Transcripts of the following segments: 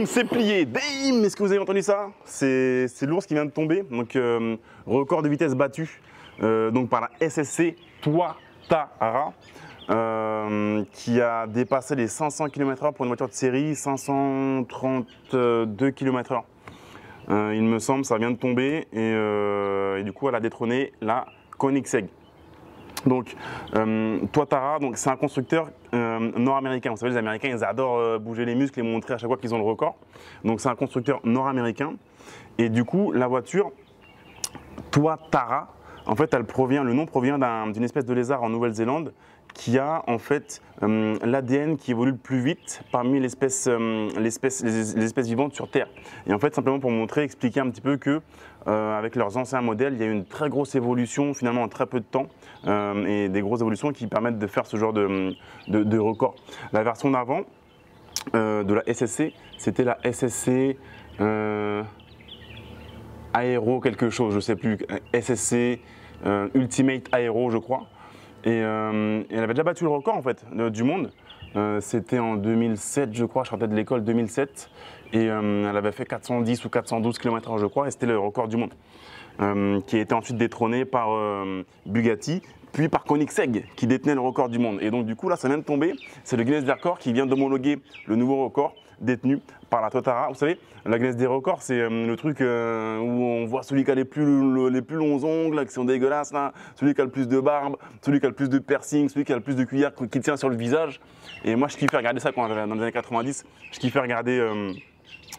Boum, c'est plié. Bim. Est-ce que vous avez entendu ça? C'est l'ours qui vient de tomber. Donc, record de vitesse battu donc par la SSC Tuatara, qui a dépassé les 500 km/h pour une voiture de série, 532 km/h. Il me semble, ça vient de tomber et du coup, elle a détrôné la Koenigsegg. Donc, Tuatara, c'est un constructeur nord-américain. Vous savez, les Américains, ils adorent bouger les muscles et montrer à chaque fois qu'ils ont le record. Donc, c'est un constructeur nord-américain. Et du coup, la voiture Tuatara, en fait, le nom provient d'une espèce de lézard en Nouvelle-Zélande qui a en fait l'ADN qui évolue le plus vite parmi les espèces vivantes sur Terre. Et en fait, simplement pour montrer, expliquer un petit peu que avec leurs anciens modèles, il y a eu une très grosse évolution finalement en très peu de temps et des grosses évolutions qui permettent de faire ce genre de record. La version d'avant de la SSC, c'était la SSC Aero quelque chose, je sais plus, SSC Ultimate Aero je crois. Et elle avait déjà battu le record en fait du monde. C'était en 2007 je crois, je sortais de l'école 2007 et elle avait fait 410 ou 412 km/h je crois et c'était le record du monde qui a été ensuite détrôné par Bugatti puis par Koenigsegg qui détenait le record du monde. Et donc du coup là ça vient de tomber, c'est le Guinness des records qui vient d'homologuer le nouveau record détenu par la Tuatara. Vous savez, la Guinness des records, c'est le truc où on voit celui qui a les plus longs ongles, là, qui sont dégueulasses, là, celui qui a le plus de barbe, celui qui a le plus de piercing, celui qui a le plus de cuillère qui tient sur le visage. Et moi, je kiffais regarder ça dans les années 90. Je kiffais regarder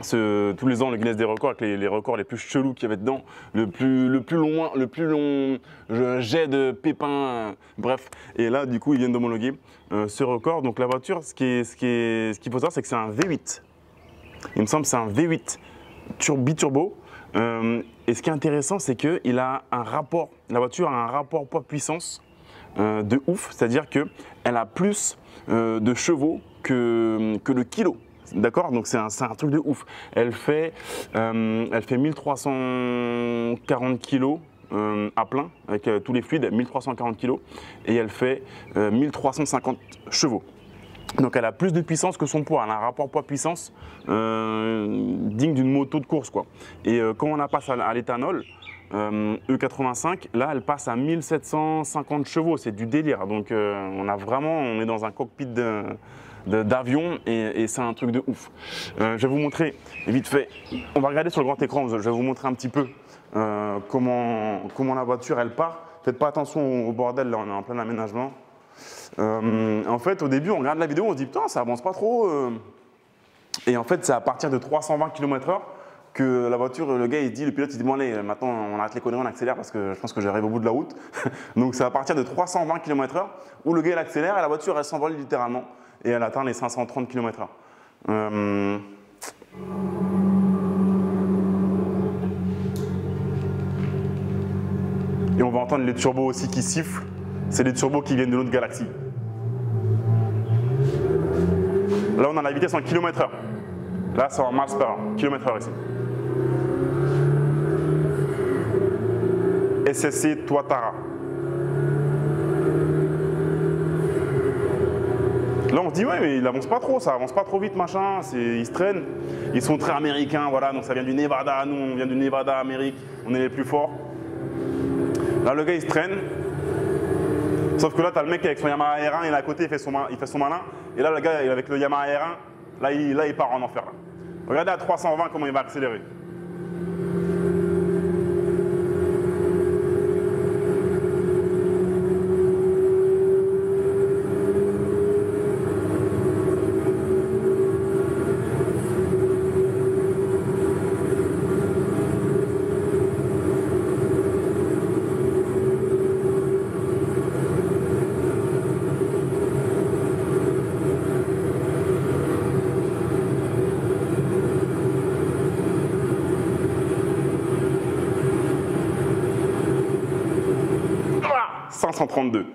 tous les ans le Guinness des records avec les records les plus chelous qu'il y avait dedans, le plus long jet de pépins, bref. Et là, du coup, ils viennent d'homologuer ce record. Donc la voiture, ce qu'il faut savoir, c'est que c'est un V8. Il me semble que c'est un V8 biturbo. Et ce qui est intéressant, c'est que la voiture a un rapport poids-puissance de ouf, c'est-à-dire qu'elle a plus de chevaux que le kilo. D'accord? Donc c'est un truc de ouf. Elle fait 1340 kg à plein avec tous les fluides, 1340 kg et elle fait 1350 chevaux. Donc elle a plus de puissance que son poids, elle a un rapport poids-puissance digne d'une moto de course quoi. Et quand on la passe à l'éthanol, E85, là elle passe à 1750 chevaux, c'est du délire. Donc on est dans un cockpit d'avion et c'est un truc de ouf. Je vais vous montrer vite fait, on va regarder sur le grand écran, je vais vous montrer un petit peu comment la voiture elle part. Faites pas attention au bordel, là on est en plein aménagement. En fait au début on regarde la vidéo, on se dit putain ça avance pas trop et en fait c'est à partir de 320 km/h que la voiture, le pilote il dit bon allez maintenant on arrête les conneries, on accélère parce que je pense que j'arrive au bout de la route. Donc c'est à partir de 320 km/h où le gars il accélère et la voiture elle s'envole littéralement et elle atteint les 530 km/h. Et on va entendre les turbos aussi qui sifflent. C'est les turbos qui viennent de notre galaxie. Là, on a la vitesse en km/h. Là, c'est en miles par km/h ici. SSC Tuatara. Là, on se dit, ouais, mais il avance pas trop, ça avance pas trop vite, machin, ils se traînent. Ils sont très américains, voilà, donc ça vient du Nevada. Nous, on vient du Nevada, Amérique, on est les plus forts. Là, le gars, il se traîne. Sauf que là, tu as le mec avec son Yamaha R1, il est à côté, il fait son malin. Et là, le gars, avec le Yamaha R1, là, il part en enfer. Là. Regardez à 320 comment il va accélérer. Ah, 532.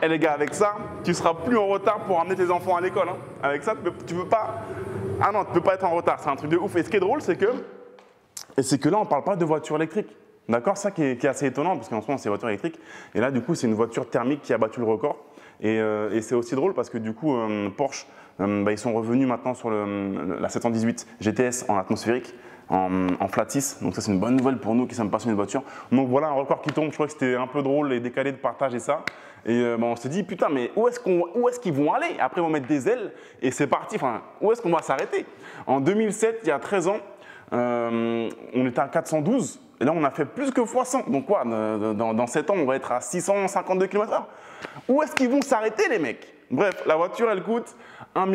Et les gars, avec ça, tu seras plus en retard pour amener tes enfants à l'école. Hein. Avec ça, tu peux pas. Ah non, tu peux pas être en retard. C'est un truc de ouf. Et ce qui est drôle, c'est que là, on parle pas de voiture électrique. D'accord, ça qui est assez étonnant parce qu'en ce moment c'est voiture électrique et là du coup c'est une voiture thermique qui a battu le record et c'est aussi drôle parce que du coup Porsche ils sont revenus maintenant sur la 718 GTS en atmosphérique, en flat 6, donc ça c'est une bonne nouvelle pour nous qui sommes passionnés de voiture. Donc voilà un record qui tombe, je crois que c'était un peu drôle et décalé de partager ça et on s'est dit putain mais où est-ce qu'ils vont aller? Après ils vont mettre des ailes et c'est parti, enfin où est-ce qu'on va s'arrêter? En 2007, il y a 13 ans, on était à 412 et là on a fait plus que x100, donc quoi, dans 7 ans on va être à 652 km/h. Où est-ce qu'ils vont s'arrêter les mecs? Bref, la voiture elle coûte 1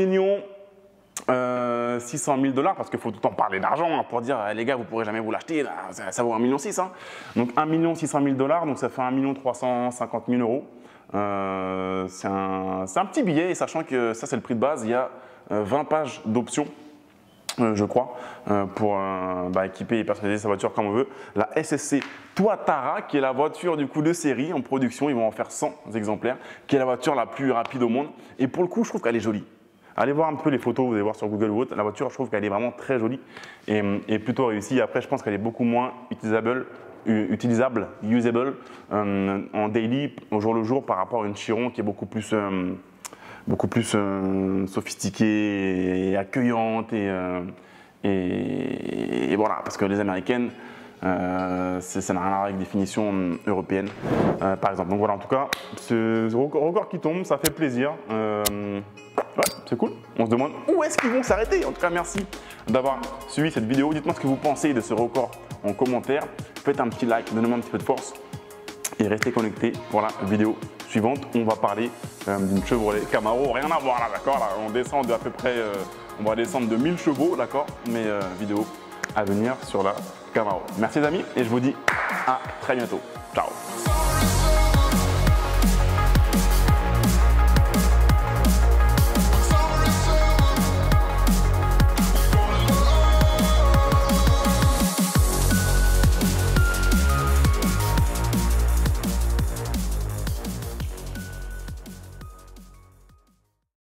600 000 $, parce qu'il faut tout le temps parler d'argent pour dire les gars vous pourrez jamais vous l'acheter, ça vaut 1,6 million. Donc 1 600 000 $, donc ça fait 1 350 000 €. C'est un petit billet et sachant que ça c'est le prix de base, il y a 20 pages d'options. Je crois, pour équiper et personnaliser sa voiture comme on veut. La SSC Tuatara, qui est la voiture du coup de série en production, ils vont en faire 100 exemplaires, qui est la voiture la plus rapide au monde. Et pour le coup, je trouve qu'elle est jolie. Allez voir un peu les photos, vous allez voir sur Google ou autre. La voiture, je trouve qu'elle est vraiment très jolie et plutôt réussie. Après, je pense qu'elle est beaucoup moins usable en daily, au jour le jour, par rapport à une Chiron qui est beaucoup plus sophistiquée et accueillante et voilà, parce que les américaines, ça n'a rien à voir avec des définitions européennes, par exemple. Donc voilà, en tout cas, ce record qui tombe, ça fait plaisir. Ouais, c'est cool. On se demande où est-ce qu'ils vont s'arrêter. En tout cas, merci d'avoir suivi cette vidéo. Dites-moi ce que vous pensez de ce record en commentaire. Faites un petit like, donnez-moi un petit peu de force et restez connectés pour la vidéo suivante. On va parler d'une Chevrolet Camaro. Rien à voir là, d'accord? Là, on descend de à peu près, on va descendre de 1000 chevaux, d'accord? Mais vidéo à venir sur la Camaro. Merci les amis et je vous dis à très bientôt. Ciao.